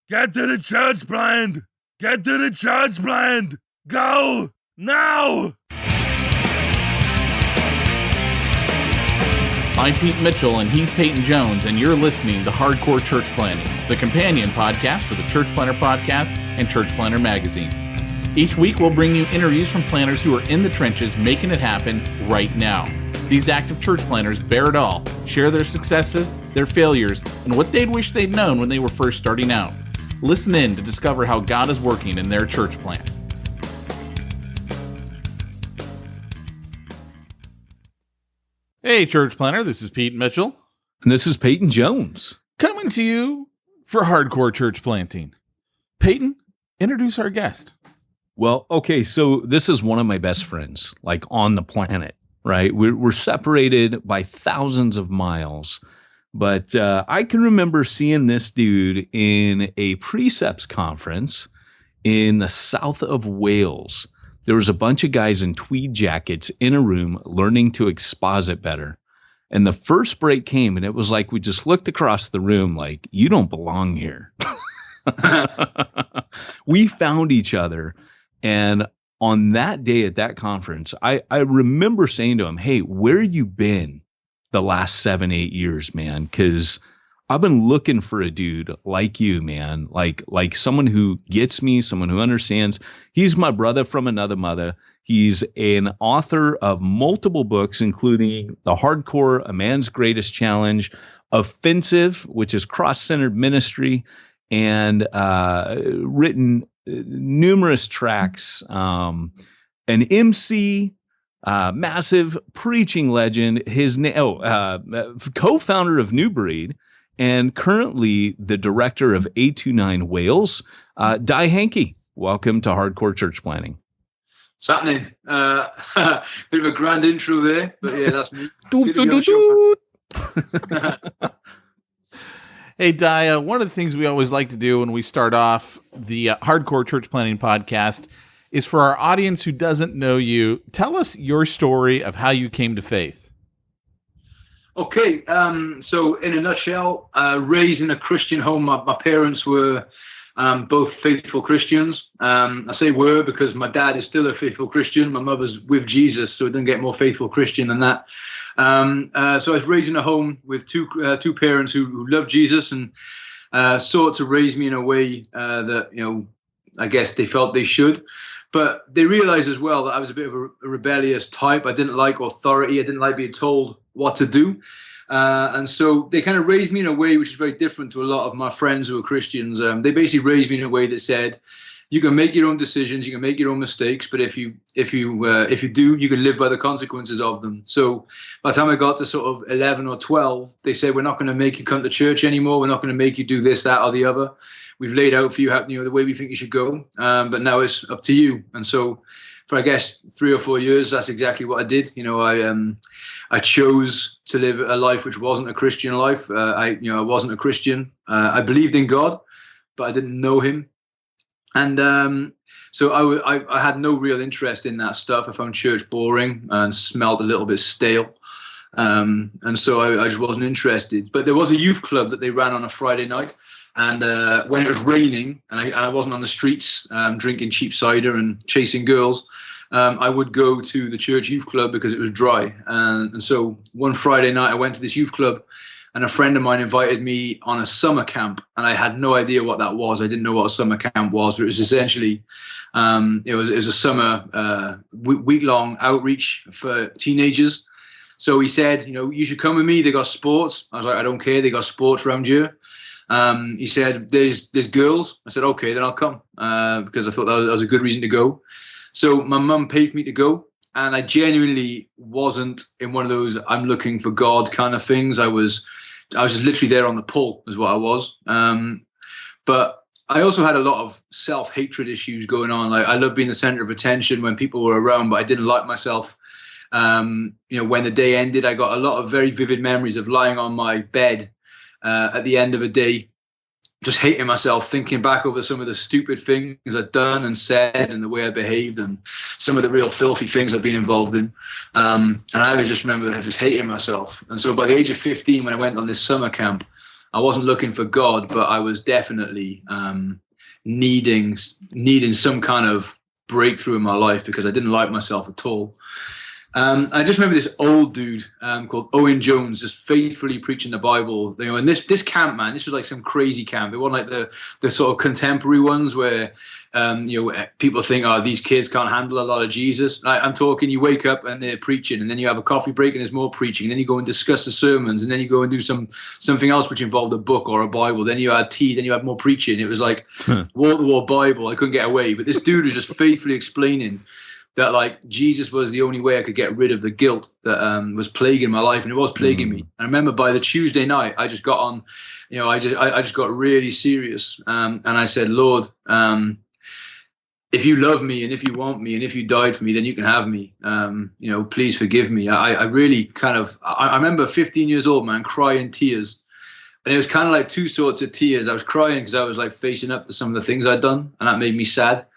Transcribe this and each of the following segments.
Get to the church blind! Get to the church blind! Go! Now! I'm Pete Mitchell, and he's Peyton Jones, and you're listening to Hardcore Church Planting, the companion podcast for the Church Planter Podcast and Church Planter Magazine. Each week, we'll bring you interviews from planters who are in the trenches making it happen right now. These active church planters bear it all, share their successes, their failures, and what they'd wish they'd known when they were first starting out. Listen in to discover how God is working in their church plant. Hey, church planter, this is Pete Mitchell. And this is Peyton Jones. Coming to you for Hardcore Church Planting. Peyton, introduce our guest. Well, okay, so this is one of my best friends, like on the planet, right? We're separated by thousands of miles, but I can remember seeing this dude in a precepts conference in the south of Wales. There was a bunch of guys in tweed jackets in a room learning to exposit better. And the first break came, and it was like we just looked across the room like, you don't belong here. We found each other. And on that day at that conference, I remember saying to him, hey, where you been the last 7-8 years, man? Because I've been looking for a dude like you, man, like someone who gets me, someone who understands. He's my brother from another mother. He's an author of multiple books, including The Hardcore, A Man's Greatest Challenge, Offensive, which is cross-centered ministry, and written numerous tracks, an MC, massive preaching legend, co-founder of New Breed, and currently the director of 829 Wales, Di Hankey. Welcome to Hardcore Church Planting. What's happening? Bit of a grand intro there, but yeah, that's me. Hey, Di, one of the things we always like to do when we start off the Hardcore Church Planting podcast is for our audience who doesn't know you, tell us your story of how you came to faith. Okay, so in a nutshell, raised in a Christian home. My parents were both faithful Christians. I say were because my dad is still a faithful Christian. My mother's with Jesus, so it doesn't get more faithful Christian than that. So I was raised in a home with two parents who loved Jesus and sought to raise me in a way that, I guess they felt they should. But they realized as well that I was a bit of a rebellious type. I didn't like authority. I didn't like being told what to do. And so they kind of raised me in a way which is very different to a lot of my friends who are Christians. They basically raised me in a way that said, you can make your own decisions, you can make your own mistakes, but if you do, you can live by the consequences of them. So by the time I got to sort of 11 or 12, they said, we're not going to make you come to church anymore. We're not going to make you do this, that, or the other. We've laid out for you how, the way we think you should go, but now it's up to you. And so for, I guess, 3 or 4 years, that's exactly what I did. I chose to live a life which wasn't a Christian life. I wasn't a Christian. I believed in God, but I didn't know him. And so I had no real interest in that stuff. I found church boring and smelled a little bit stale. And so I just wasn't interested. But there was a youth club that they ran on a Friday night. And when it was raining and I wasn't on the streets drinking cheap cider and chasing girls, I would go to the church youth club because it was dry. And so one Friday night I went to this youth club and a friend of mine invited me on a summer camp. And I had no idea what that was. I didn't know what a summer camp was, but it was essentially, it was a summer week-long outreach for teenagers. So he said, you should come with me. They got sports. I was like, I don't care. They got sports around here. He said, there's girls. I said, okay, then I'll come because I thought that was a good reason to go. So my mum paid for me to go. And I genuinely wasn't in one of those I'm looking for God kind of things. I was just literally there on the pull is what I was. But I also had a lot of self-hatred issues going on. Like I love being the center of attention when people were around, but I didn't like myself. When the day ended, I got a lot of very vivid memories of lying on my bed at the end of a day, just hating myself, thinking back over some of the stupid things I'd done and said and the way I behaved and some of the real filthy things I'd been involved in. And I just remember just hating myself. And so by the age of 15, when I went on this summer camp, I wasn't looking for God, but I was definitely needing some kind of breakthrough in my life because I didn't like myself at all. I just remember this old dude called Owen Jones just faithfully preaching the Bible. You know, and this camp, man, this was like some crazy camp. It wasn't like the sort of contemporary ones where people think, oh, these kids can't handle a lot of Jesus. I'm talking, you wake up and they're preaching, and then you have a coffee break and there's more preaching, and then you go and discuss the sermons, and then you go and do something else which involved a book or a Bible. Then you had tea, then you had more preaching. It was like wall-to-wall Bible. I couldn't get away. But this dude was just faithfully explaining that like Jesus was the only way I could get rid of the guilt that was plaguing my life, and it was plaguing me. And I remember by the Tuesday night, I just got on, you know, I just got really serious, and I said, Lord, if you love me and if you want me and if you died for me, then you can have me. You know, please forgive me. I really kind of, I remember 15 years old, man, crying tears. And it was kind of like two sorts of tears. I was crying because I was like facing up to some of the things I'd done, and that made me sad.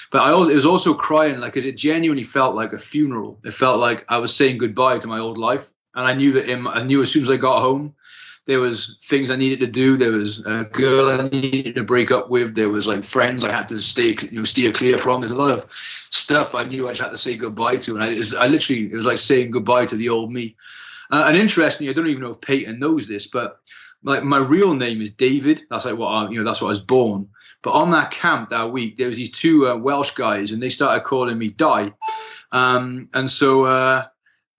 But it was also crying, like, because it genuinely felt like a funeral. It felt like I was saying goodbye to my old life. And I knew that I knew as soon as I got home, there was things I needed to do. There was a girl I needed to break up with. There was like friends I had to steer clear from. There's a lot of stuff I knew I just had to say goodbye to. And it was like saying goodbye to the old me. And interestingly, I don't even know if Peyton knows this, but like my real name is David. That's like that's what I was born. But on that camp that week, there was these two Welsh guys, and they started calling me Di. And so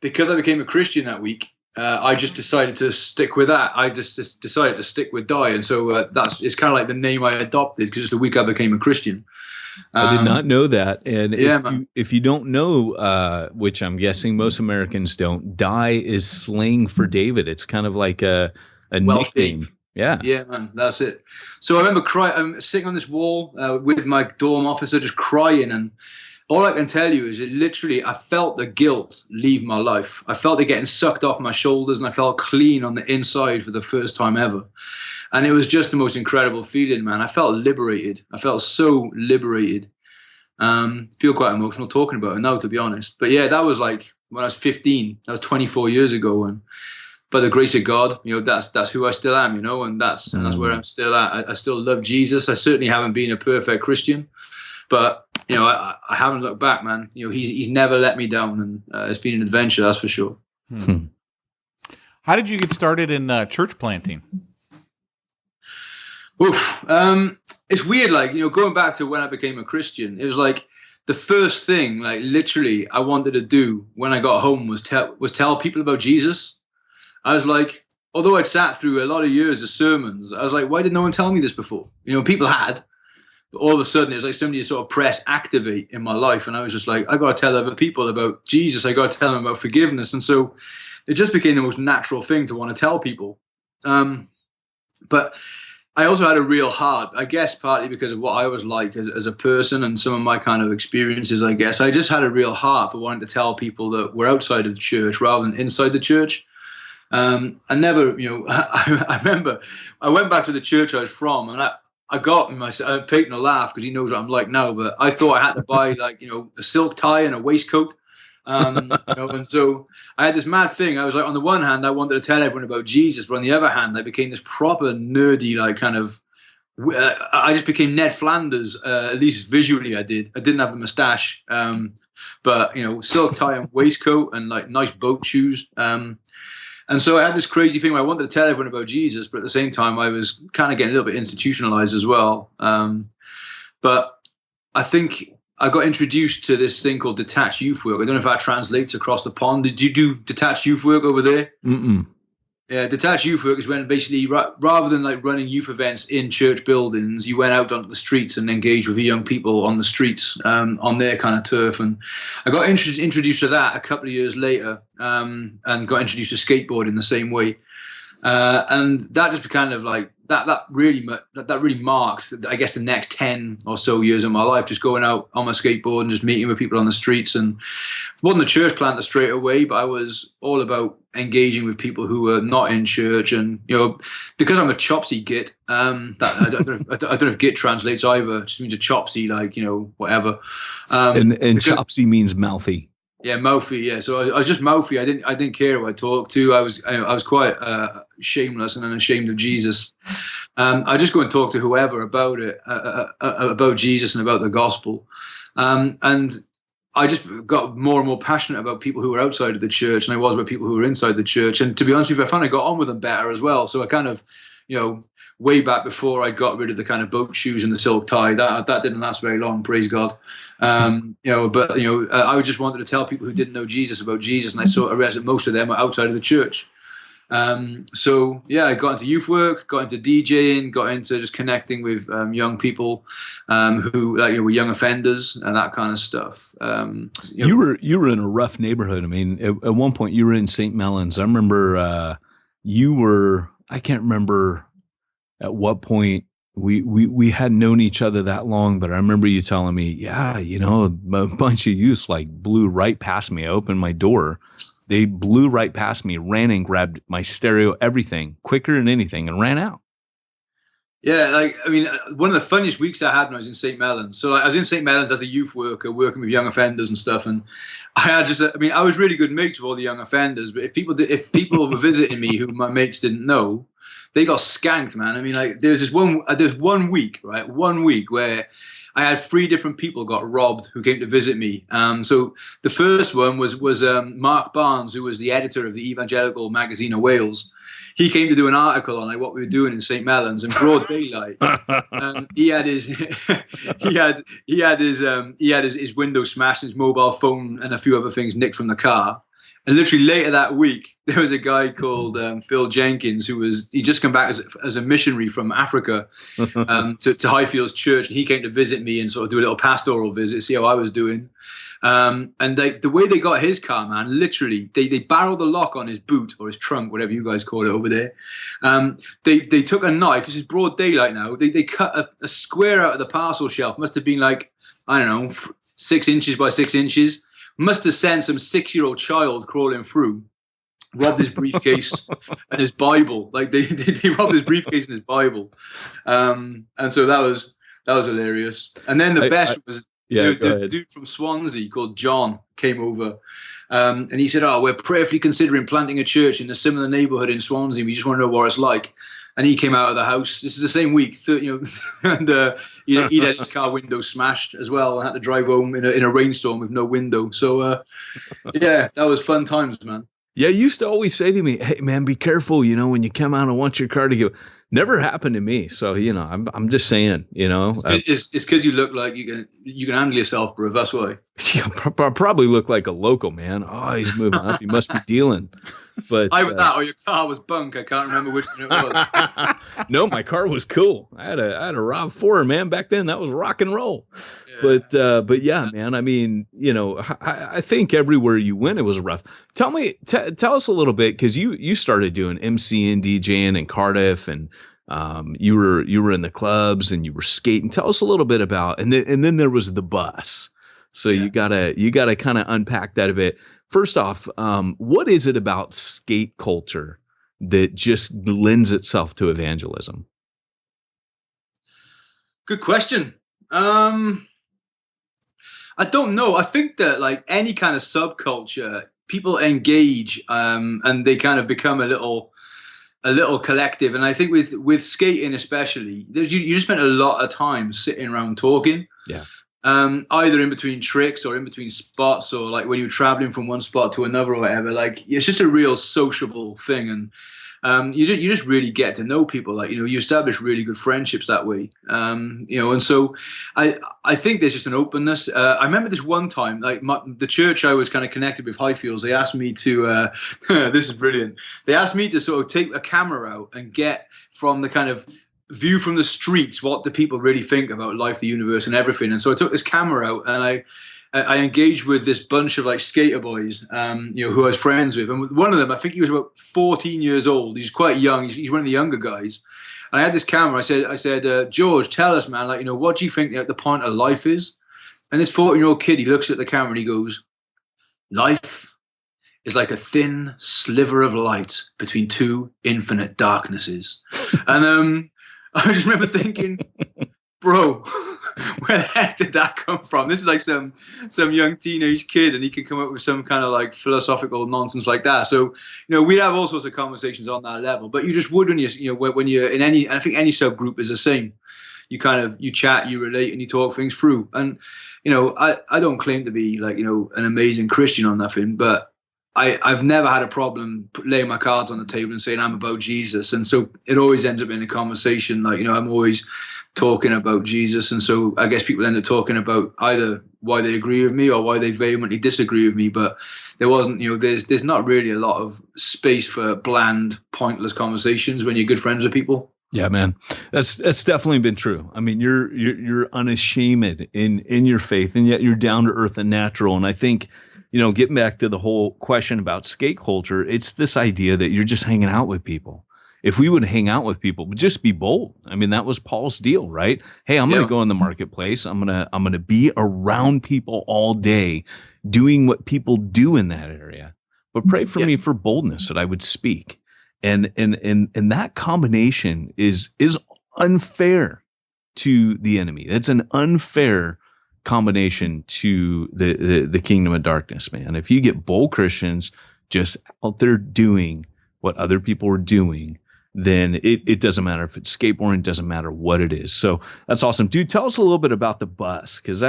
because I became a Christian that week, I just decided to stick with that. I just decided to stick with Di. And so it's kind of like the name I adopted because it's the week I became a Christian. I did not know that. And yeah, if you don't know, which I'm guessing most Americans don't, Di is slang for David. It's kind of like a Welsh nickname. Dave. Yeah. Yeah, man, that's it. So I remember I'm sitting on this wall with my dorm officer just crying, and all I can tell you is I felt the guilt leave my life. I felt it getting sucked off my shoulders, and I felt clean on the inside for the first time ever. And it was just the most incredible feeling, man. I felt liberated. I felt so liberated. Feel quite emotional talking about it now, to be honest. But yeah, that was like when I was 15. That was 24 years ago, and by the grace of God, that's who I still am, and that's where I'm still at. I still love Jesus. I certainly haven't been a perfect Christian, but I haven't looked back, man. He's never let me down, and it's been an adventure, that's for sure. How did you get started in church planting? Oof. It's weird, like, going back to when I became a Christian, it was like the first thing, like literally I wanted to do when I got home was tell people about Jesus. I was like, although I'd sat through a lot of years of sermons, I was like, why did no one tell me this before? People had, but all of a sudden it was like somebody sort of press activate in my life. And I was just like, I got to tell other people about Jesus. I got to tell them about forgiveness. And so it just became the most natural thing to want to tell people. But I also had a real heart, I guess, partly because of what I was like as a person and some of my kind of experiences, I guess. I just had a real heart for wanting to tell people that were outside of the church rather than inside the church. I never, I remember I went back to the church I was from, and I got myself, Peyton will laugh because he knows what I'm like now, but I thought I had to buy a silk tie and a waistcoat. And so I had this mad thing. I was like, on the one hand, I wanted to tell everyone about Jesus, but on the other hand, I became this proper nerdy, like kind of, I just became Ned Flanders, at least visually I did. I didn't have a mustache, but silk tie and waistcoat and like nice boat shoes. And so I had this crazy thing where I wanted to tell everyone about Jesus, but at the same time, I was kind of getting a little bit institutionalized as well. But I think I got introduced to this thing called detached youth work. I don't know if that translates across the pond. Did you do detached youth work over there? Mm-mm. Yeah, detached youth work is when basically rather than like running youth events in church buildings, you went out onto the streets and engaged with the young people on the streets on their kind of turf. And I got introduced to that a couple of years later and got introduced to skateboarding the same way. And that just kind of like that really marked, I guess, the next 10 or so years of my life, just going out on my skateboard and just meeting with people on the streets. And it wasn't a church planter straight away, but I was all about engaging with people who were not in church. And because I'm a chopsy git, I don't know if git translates either. It just means a chopsy, like whatever. And chopsy means mouthy. Yeah, mouthy. Yeah, so I was just mouthy. I didn't care who I talked to. I was quite shameless and unashamed of Jesus. I just go and talk to whoever about it, about Jesus and about the gospel, and I just got more and more passionate about people who were outside of the church than I was about people who were inside the church. And to be honest with you, I found I got on with them better as well. So I kind of, way back before I got rid of the kind of boat shoes and the silk tie, that didn't last very long, praise God. I just wanted to tell people who didn't know Jesus about Jesus, and I realized that most of them are outside of the church. So yeah, I got into youth work, got into DJing, got into just connecting with young people who were young offenders and that kind of stuff. You were in a rough neighborhood. I mean, at one point you were in St. Mellons. I remember I can't remember at what point we hadn't known each other that long, but I remember you telling me, yeah, a bunch of youths like blew right past me. I opened my door. They blew right past me, ran and grabbed my stereo, everything, quicker than anything, and ran out. Yeah, one of the funniest weeks I had when I was in St. Mellons. So I was in St. Mellons as a youth worker, working with young offenders and stuff. And I was really good mates with all the young offenders. But if people were visiting me who my mates didn't know, they got skanked, man. There's one week, right? 1 week where I had 3 different people got robbed who came to visit me. So the first one was Mark Barnes, who was the editor of the evangelical magazine of Wales. He came to do an article on what we were doing in St. Mellons in broad daylight. He had his window smashed, his mobile phone, and a few other things nicked from the car. And literally later that week, there was a guy called Phil Jenkins he'd just come back as a missionary from Africa to Highfields Church, and he came to visit me and sort of do a little pastoral visit, see how I was doing. And the way they got his car, man, literally, they barreled the lock on his boot or his trunk, whatever you guys call it over there. They took a knife. This is broad daylight now. They cut a square out of the parcel shelf. Must have been 6 inches by 6 inches. Must have sent some 6-year-old child crawling through, robbed his briefcase and his Bible. They robbed his briefcase and his Bible. And so that was hilarious. And then the best was this dude from Swansea called John came over. And he said, we're prayerfully considering planting a church in a similar neighborhood in Swansea. We just want to know what it's like. And he came out of the house. This is the same week, and he'd had his car window smashed as well, and had to drive home in a rainstorm with no window. So, that was fun times, man. Yeah, you used to always say to me, "Hey, man, be careful. When you come out and want your car to go." Never happened to me. So I'm just saying. It's because you look like you can handle yourself, bro. That's why. Yeah, probably look like a local man. Oh, he's moving up. He must be dealing. But either that or your car was bunk. I can't remember which one it was. No, my car was cool. I had a RAV4, man. Back then, that was rock and roll. Yeah. But yeah, man. I think everywhere you went, it was rough. Tell us a little bit, because you started doing MC and DJing in Cardiff, and you were in the clubs and you were skating. Tell us a little bit about, and then there was the bus. So you gotta kind of unpack that a bit. First off, what is it about skate culture that just lends itself to evangelism? Good question. I don't know. I think that any kind of subculture, people engage and they kind of become a little collective. And I think with skating especially, you just spent a lot of time sitting around talking. Yeah. Either in between tricks or in between spots, or when you're traveling from one spot to another or whatever. It's just a real sociable thing, and you just really get to know people. You establish really good friendships that way. And so I think there's just an openness. I remember this one time, the church I was kind of connected with, Highfields, they asked me to this is brilliant. They asked me to sort of take a camera out and get from the kind of view from the streets what do people really think about life, the universe, and everything. And so I took this camera out and I engaged with this bunch of skater boys, who I was friends with. And one of them, I think he was about 14 years old. He's quite young. He's one of the younger guys. And I had this camera. I said, George, tell us, man, what do you think the point of life is? And this 14-year-old kid, he looks at the camera and he goes, life is like a thin sliver of light between two infinite darknesses. And I just remember thinking, bro, where the heck did that come from? This is like some young teenage kid, and he can come up with some kind of like philosophical nonsense like that. So, we'd have all sorts of conversations on that level. But you just would when you're in any, I think any subgroup is the same. You chat, you relate, and you talk things through. And I don't claim to be like an amazing Christian or nothing, but I've never had a problem laying my cards on the table and saying I'm about Jesus. And so it always ends up in a conversation. Like, I'm always talking about Jesus. And so I guess people end up talking about either why they agree with me or why they vehemently disagree with me. But there wasn't, there's not really a lot of space for bland, pointless conversations when you're good friends with people. Yeah, man, that's definitely been true. I mean, you're unashamed in your faith, and yet you're down to earth and natural. And I think, getting back to the whole question about skate culture, it's this idea that you're just hanging out with people. If we would hang out with people, just be bold. I mean, that was Paul's deal, right? Hey, I'm going to go in the marketplace. I'm going to be around people all day, doing what people do in that area. But pray for me for boldness that I would speak. And that combination is unfair to the enemy. It's an unfair combination to the kingdom of darkness, man. If you get bold Christians just out there doing what other people are doing, then it doesn't matter if it's skateboarding, it doesn't matter what it is. So that's awesome. Dude, tell us a little bit about the bus, because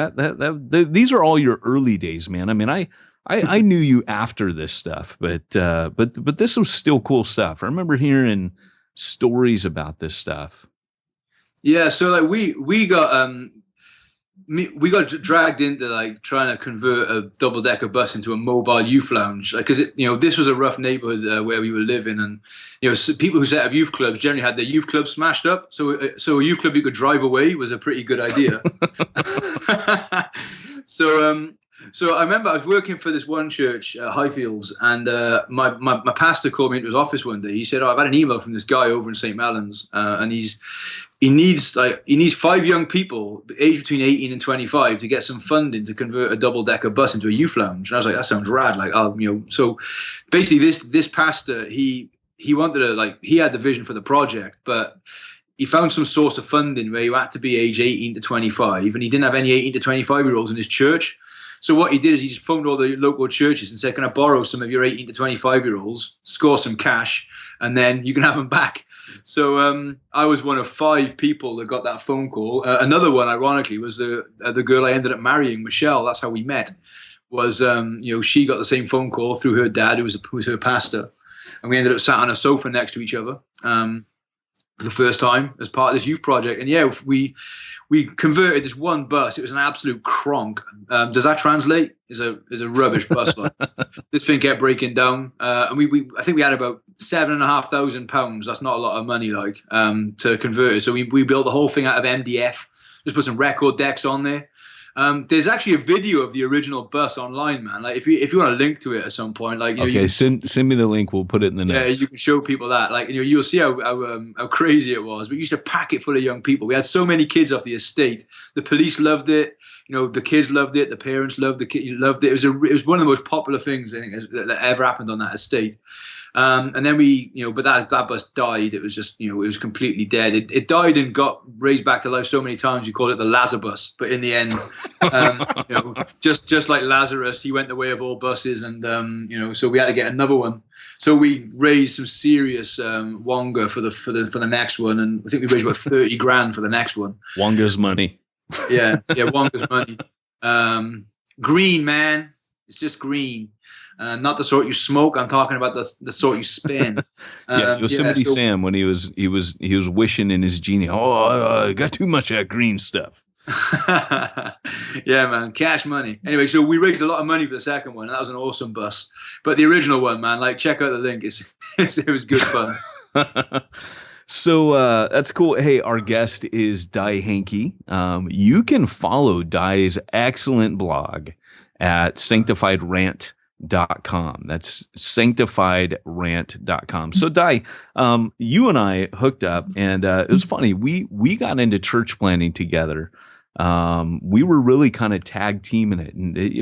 these are all your early days, man. I mean, I knew you after this stuff, but this was still cool stuff. I remember hearing stories about this stuff. Yeah, so like we got dragged into like trying to convert a double-decker bus into a mobile youth lounge, because this was a rough neighborhood where we were living, and people who set up youth clubs generally had their youth club smashed up. So a youth club you could drive away was a pretty good idea. So I remember I was working for this one church, Highfields, and my pastor called me into his office one day. He said, I've had an email from this guy over in St. Mellons, and he needs 5 young people aged between 18 and 25 to get some funding to convert a double-decker bus into a youth lounge. And I was like, that sounds rad. Like, so basically this pastor, he wanted to, he had the vision for the project, but he found some source of funding where you had to be age 18 to 25, and he didn't have any 18 to 25-year-olds in his church. So what he did is he just phoned all the local churches and said, can I borrow some of your 18 to 25-year-olds, score some cash, and then you can have them back. So I was one of 5 people that got that phone call. Another one, ironically, was the girl I ended up marrying, Michelle. That's how we met. Was she got the same phone call through her dad, who was her pastor, and we ended up sat on a sofa next to each other for the first time as part of this youth project. And yeah, we converted this one bus. It was an absolute cronk. Does that translate? Is a rubbish bus. Like. This thing kept breaking down. And I think we had about £7,500. That's not a lot of money, to convert it. So we built the whole thing out of MDF. Just put some record decks on there. There's actually a video of the original bus online, man. Like if you want to link to it at some point, send me the link. We'll put it in the notes. Yeah, you can show people that. You'll see how crazy it was. But we used to pack it full of young people. We had so many kids off the estate. The police loved it. The kids loved it. The parents loved it. Loved it. It was one of the most popular things I think that ever happened on that estate. And then but that bus died. It was just, it was completely dead. It died and got raised back to life so many times. You call it the Lazarus, but in the end, just like Lazarus, he went the way of all buses, and so we had to get another one. So we raised some serious wonga for the next one, and I think we raised about 30 grand for the next one. Wonga's money. Yeah, wonga's money. Green, man, it's just green. Not the sort you smoke. I'm talking about the sort you spin. Yosemite Sam, when he was wishing in his genie. I got too much of that green stuff. Yeah, man, cash money. Anyway, so we raised a lot of money for the second one, and that was an awesome bus. But the original one, man, check out the link. It was good fun. So that's cool. Hey, our guest is Di Hankey. You can follow Di's excellent blog at sanctifiedrant.com. That's sanctifiedrant.com. So Di, you and I hooked up, and it was funny. We got into church planning together. We were really kind of tag teaming it. And I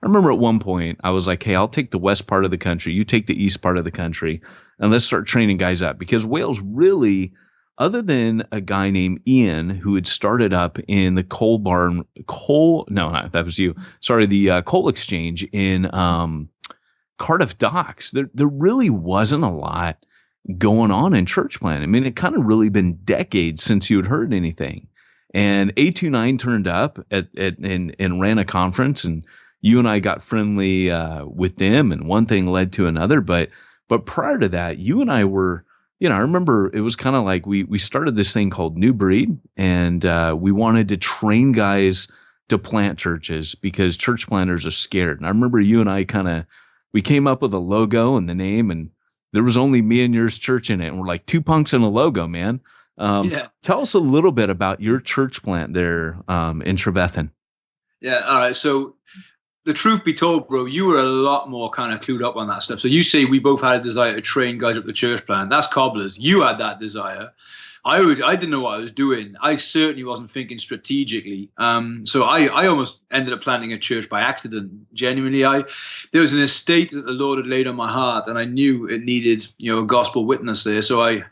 remember at one point I was like, hey, I'll take the west part of the country. You take the east part of the country, and let's start training guys up, because Wales really other than a guy named Ian who had started up in the coal exchange in Cardiff Docks, there really wasn't a lot going on in church plant. I mean, it kind of really been decades since you had heard anything. And A29 turned up and ran a conference, and you and I got friendly with them, and one thing led to another. But prior to that, you and I were, I remember it was kind of like we started this thing called New Breed, and we wanted to train guys to plant churches because church planters are scared. And I remember you and I we came up with a logo and the name, and there was only me and yours church in it. And we're like 2 punks in a logo, man. Tell us a little bit about your church plant there in Trevethen. Yeah. All right. So the truth be told, bro, you were a lot more kind of clued up on that stuff. So you say we both had a desire to train guys up the church plant. That's cobblers. You had that desire. I didn't know what I was doing. I certainly wasn't thinking strategically. So I almost ended up planting a church by accident. Genuinely, there was an estate that the Lord had laid on my heart, and I knew it needed, a gospel witness there. So I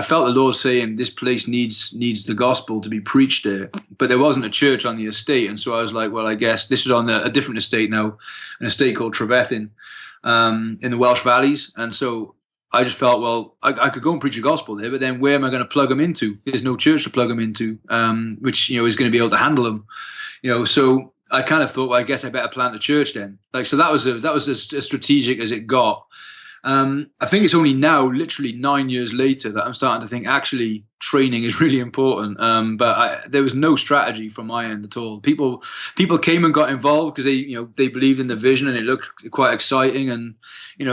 felt the Lord saying this place needs the gospel to be preached there. But there wasn't a church on the estate, and so I was like, well, I guess this is on a different estate now, an estate called Trevethen, in the Welsh Valleys, and so I just felt, well, I could go and preach the gospel there, but then where am I going to plug them into? There's no church to plug them into, which, is going to be able to handle them, So I kind of thought, well, I guess I better plant a church then. So that was as strategic as it got. I think it's only now, literally 9 years later, that I'm starting to think actually training is really important. But there was no strategy from my end at all. People came and got involved because they believed in the vision and it looked quite exciting. And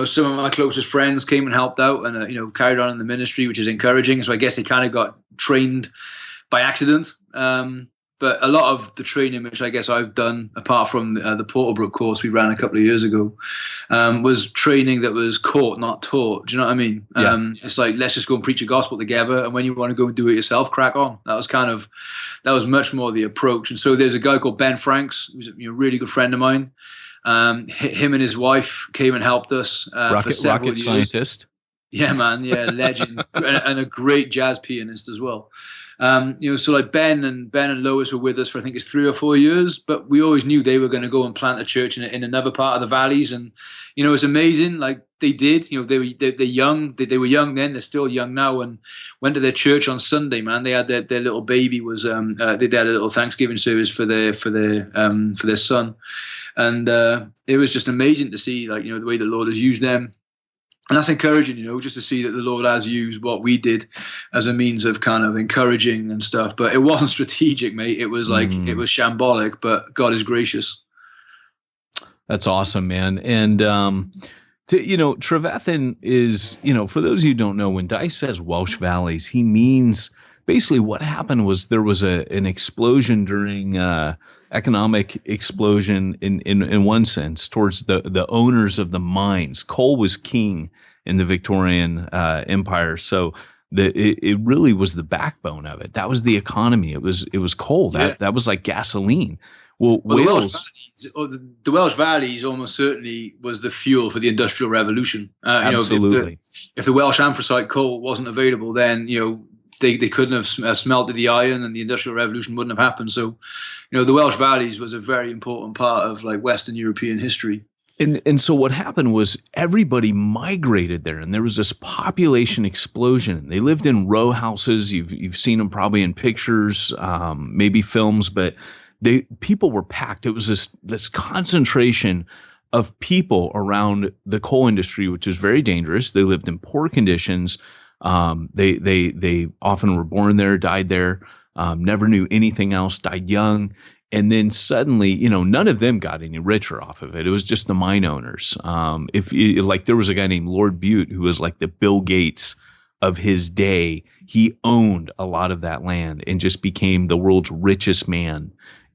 some of my closest friends came and helped out and carried on in the ministry, which is encouraging. So I guess they kind of got trained by accident. But a lot of the training, which I guess I've done, apart from the Portalbrook course we ran a couple of years ago, was training that was caught, not taught. Do you know what I mean? Yeah. It's like, let's just go and preach a gospel together. And when you want to go and do it yourself, crack on. That was much more the approach. And so there's a guy called Ben Franks, who's a really good friend of mine. Him and his wife came and helped us for several rocket years. Scientist. Yeah, man. Yeah, legend. and a great jazz pianist as well. So like Ben and Lois were with us for, I think it's 3 or 4 years, but we always knew they were going to go and plant a church in another part of the valleys. And, it's amazing. Like they did, they're young, they were young then, they're still young now, and went to their church on Sunday, man. They had their little baby was, they had a little Thanksgiving service for their son. And, it was just amazing to see, the way the Lord has used them. And that's encouraging, just to see that the Lord has used what we did as a means of kind of encouraging and stuff. But it wasn't strategic, mate. It was it was shambolic, but God is gracious. That's awesome, man. And, Trevethen is, for those of you who don't know, when Dice says Welsh Valleys, he means basically what happened was there was an explosion during economic explosion in one sense towards the owners of the mines. Coal was king in the Victorian Empire, so it really was the backbone of it. That was the economy. It was coal. That was like gasoline. Well, Wales, the Welsh Valleys almost certainly was the fuel for the Industrial Revolution. Absolutely. If the Welsh anthracite coal wasn't available, then they couldn't have smelted the iron, and the Industrial Revolution wouldn't have happened. So, the Welsh Valleys was a very important part of Western European history. And so what happened was everybody migrated there, and there was this population explosion. They lived in row houses. You've seen them probably in pictures, maybe films, but people were packed. It was this concentration of people around the coal industry, which is very dangerous. They lived in poor conditions. They often were born there, died there, never knew anything else, died young. And then suddenly, none of them got any richer off of it. It was just the mine owners. There was a guy named Lord Bute who was like the Bill Gates of his day. He owned a lot of that land and just became the world's richest man.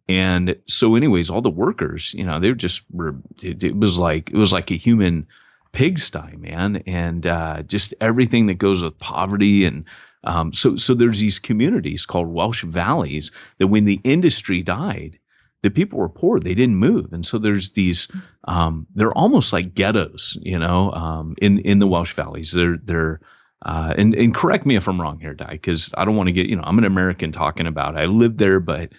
And so anyways, all the workers, it was like a human pigsty, man. And just everything that goes with poverty. And so there's these communities called Welsh Valleys that when the industry died, the people were poor. They didn't move. And so there's these, they're almost like ghettos, in the Welsh Valleys. They're and correct me if I'm wrong here, Di, because I don't want to get, I'm an American talking about it. I lived there, but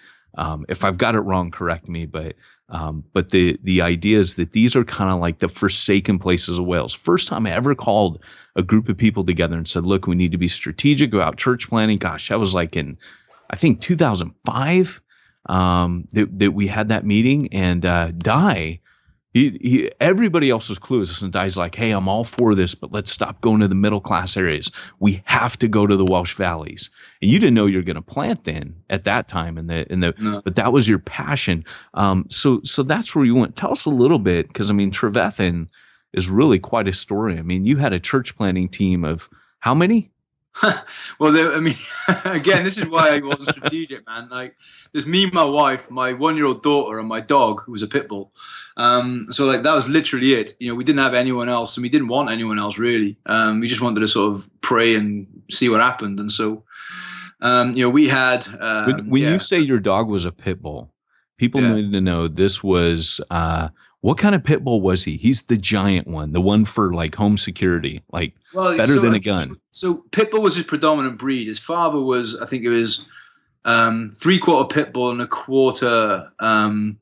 if I've got it wrong, correct me. But the idea is that these are kind of like the forsaken places of Wales. First time I ever called a group of people together and said, look, we need to be strategic about church planning. Gosh, that was like in, I think 2005 that we had that meeting, and Di, everybody else was clueless, and Di's like, hey, I'm all for this, but let's stop going to the middle class areas. We have to go to the Welsh Valleys. And you didn't know you were going to plant then at that time, No. but that was your passion. So that's where you went. Tell us a little bit, because I mean, Trevethan is really quite a story. I mean, you had a church planting team of how many? Well, again, this is why I wasn't strategic, man. Like, there's me, my wife, my 1-year-old daughter, and my dog, who was a pit bull. So like that was literally it. We didn't have anyone else, and we didn't want anyone else really. We just wanted to sort of pray and see what happened. And so, we had. When you say your dog was a pit bull, people need to know this was. What kind of pit bull was he? He's the giant one, the one for like home security, like better than a gun. So pit bull was his predominant breed. His father was, I think it was 3/4 pit bull and a quarter, and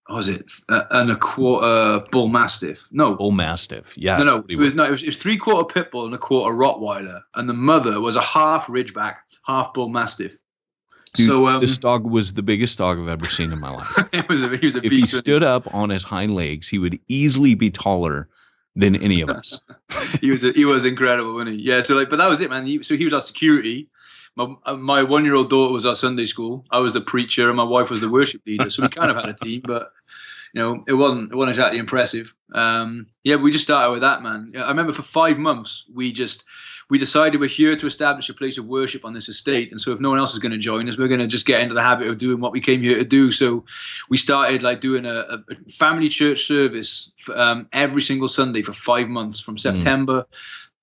a quarter bull mastiff. No, bull mastiff. Yeah. No. It was 3/4 pit bull and a quarter Rottweiler, and the mother was a half Ridgeback, half bull mastiff. Dude, so this dog was the biggest dog I've ever seen in my life. he was a if beast. he stood up on his hind legs, he would easily be taller than any of us. he was incredible, wasn't he? Yeah. So but that was it, man. He was our security. My 1-year-old daughter was our Sunday school. I was the preacher, and my wife was the worship leader. So we kind of had a team, but it wasn't exactly impressive. We just started with that, man. I remember for 5 months we decided we're here to establish a place of worship on this estate, and so if no one else is going to join us, we're going to just get into the habit of doing what we came here to do. So we started like doing a family church service every single Sunday for 5 months, from September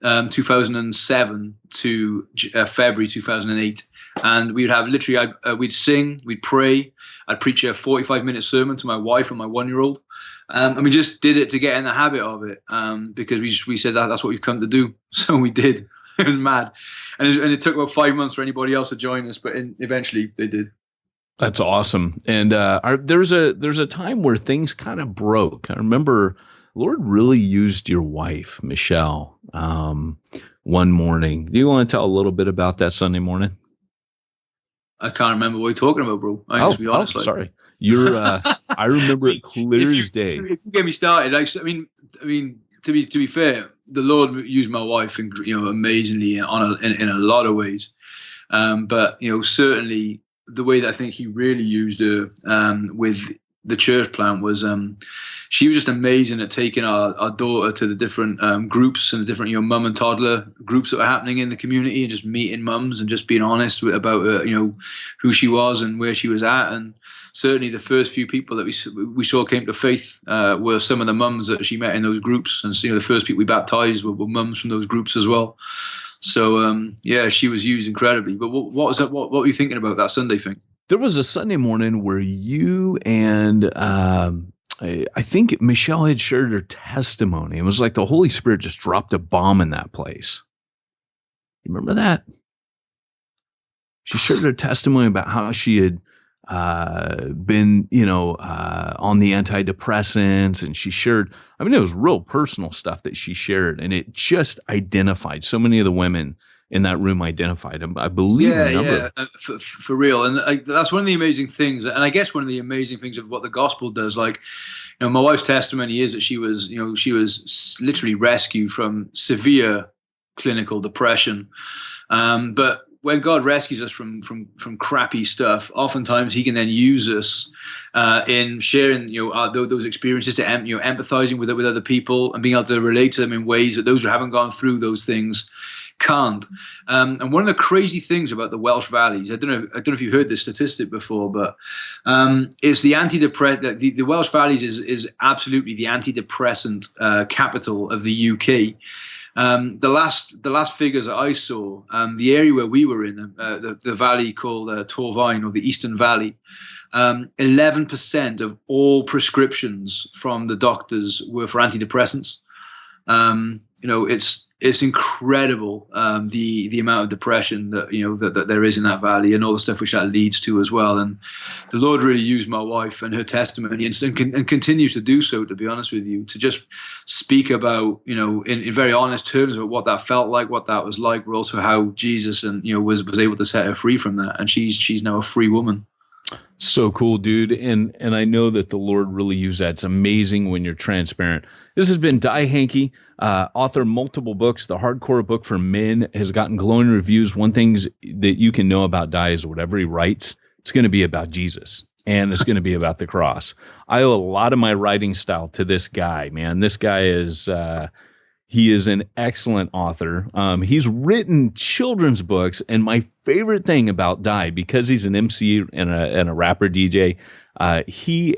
2007 to February 2008. And we would have literally, we'd sing, we'd pray, I'd preach a 45-minute sermon to my wife and my 1-year-old. And we just did it to get in the habit of it, because we said that's what we've come to do. So we did. It was mad. And it took about 5 months for anybody else to join us, but eventually they did. That's awesome. And there's a time where things kind of broke. I remember the Lord really used your wife, Michelle, one morning. Do you want to tell a little bit about that Sunday morning? I can't remember what you're talking about, bro. To be honest. Sorry. You're. I remember it clear as day. If you get me started, I mean, to be fair, the Lord used my wife, amazingly in a lot of ways. But certainly the way that I think He really used her with the church plant was she was just amazing at taking our daughter to the different groups and the different mum and toddler groups that were happening in the community, and just meeting mums and just being honest about who she was and where she was at. And certainly the first few people that we saw came to faith were some of the mums that she met in those groups, and the first people we baptized were mums from those groups as well. So she was used incredibly. But what was that? What were you thinking about that Sunday thing? There was a Sunday morning where you and I think Michelle had shared her testimony. It was like the Holy Spirit just dropped a bomb in that place. You remember that? She shared her testimony about how she had been, on the antidepressants, and she shared, it was real personal stuff that she shared, and it just identified so many of the women in that room identified him. I believe a number. For real. And that's one of the amazing things. And I guess one of the amazing things of what the gospel does, my wife's testimony is that she was literally rescued from severe clinical depression. But when God rescues us from crappy stuff, oftentimes He can then use us in sharing, those experiences, to empathizing with other people and being able to relate to them in ways that those who haven't gone through those things can't. And one of the crazy things about the Welsh Valleys, I don't know if you've heard this statistic before, but it's the antidepressant. The Welsh Valleys is absolutely the antidepressant capital of the UK. The last figures that I saw, the area where we were in, the valley called Torfaen, or the Eastern Valley, 11% of all prescriptions from the doctors were for antidepressants. it's incredible, the amount of depression that there is in that valley, and all the stuff which that leads to as well. And the Lord really used my wife and her testimony, and continues to do so, to be honest with you, to just speak about, in very honest terms about what that felt like, what that was like, but also how Jesus was able to set her free from that, and she's now a free woman. So cool, dude. And I know that the Lord really used that. It's amazing when you're transparent. This has been Di Hankey, author of multiple books. The Hardcore Book for Men has gotten glowing reviews. One thing that you can know about Di is whatever he writes, it's going to be about Jesus, and it's going to be about the cross. I owe a lot of my writing style to this guy, man. This guy is he is an excellent author. He's written children's books, and my favorite thing about Di, because he's an MC and a rapper DJ, he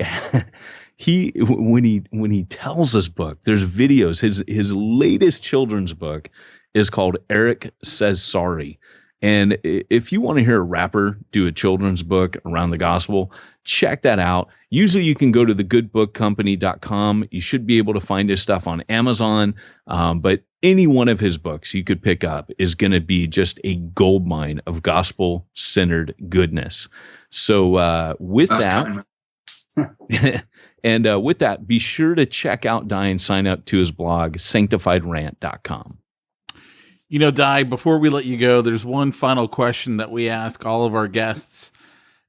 when he tells his book, there's videos. His latest children's book is called Eric Says Sorry. And if you want to hear a rapper do a children's book around the gospel, check that out. Usually you can go to thegoodbookcompany.com. You should be able to find his stuff on Amazon. But any one of his books you could pick up is going to be just a goldmine of gospel-centered goodness. So with that, and with that, be sure to check out Di and sign up to his blog, sanctifiedrant.com. Di, before we let you go, there's one final question that we ask all of our guests.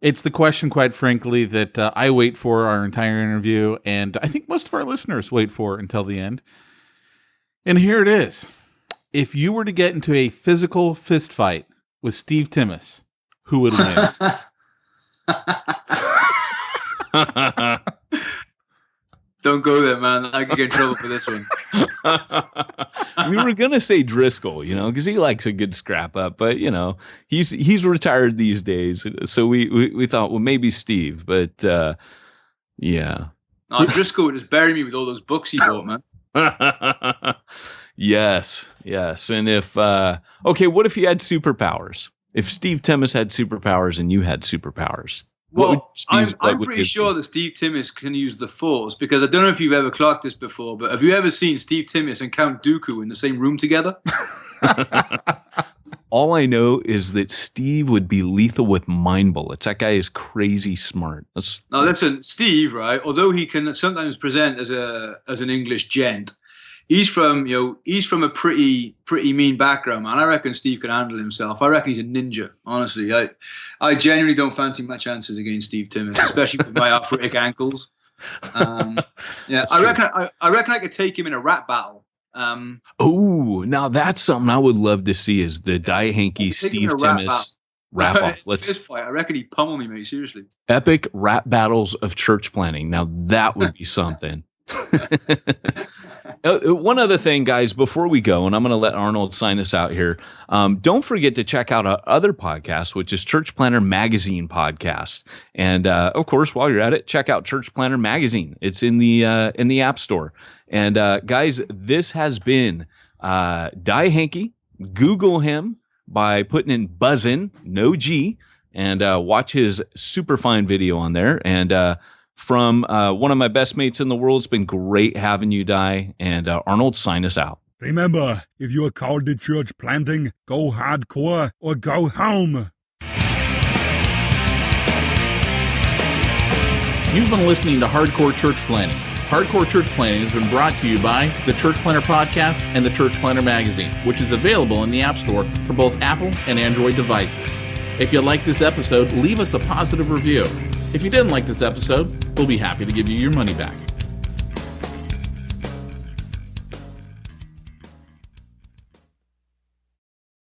It's the question, quite frankly, that I wait for our entire interview, and I think most of our listeners wait for until the end. And here it is. If you were to get into a physical fist fight with Steve Timmis, who would win? Don't go there, man. I could get in trouble for this one. We were gonna say Driscoll, because he likes a good scrap up, but he's retired these days, so we thought, well, maybe Steve, but yeah. No, Driscoll would just bury me with all those books he bought, man. Yes, and if what if you had superpowers? If Steve Timmis had superpowers and you had superpowers? Well, I'm pretty sure that Steve Timmis can use the Force, because I don't know if you've ever clocked this before, but have you ever seen Steve Timmis and Count Dooku in the same room together? All I know is that Steve would be lethal with mind bullets. That guy is crazy smart. Now, listen, Steve, right? Although he can sometimes present as an English gent, he's from a pretty mean background, man. I reckon Steve can handle himself. I reckon he's a ninja. Honestly, I genuinely don't fancy my chances against Steve Timmis, especially with my arthritic ankles. Yeah, I reckon I could take him in a rap battle. Now that's something I would love to see, is the Di Hankey Steve Timmis rap off. Let's fight. I reckon he'd pummel me, mate. Seriously. Epic rap battles of church planning. Now that would be something. One other thing, guys, before we go, and I'm going to let Arnold sign us out here. Don't forget to check out our other podcast, which is Church Planner Magazine podcast. And of course, while you're at it, check out Church Planner Magazine. It's in the App Store. And guys, this has been Di Hankey. Google him by putting in Buzzin', no G, and watch his super fine video on there. And from one of my best mates in the world, it's been great having you, Di. And Arnold, sign us out. Remember, if you are called to church planting, go hardcore or go home. You've been listening to Hardcore Church Planning. Hardcore Church Planning has been brought to you by the Church Planner Podcast and the Church Planner Magazine, which is available in the App Store for both Apple and Android devices. If you like this episode, leave us a positive review. If you didn't like this episode, we'll be happy to give you your money back.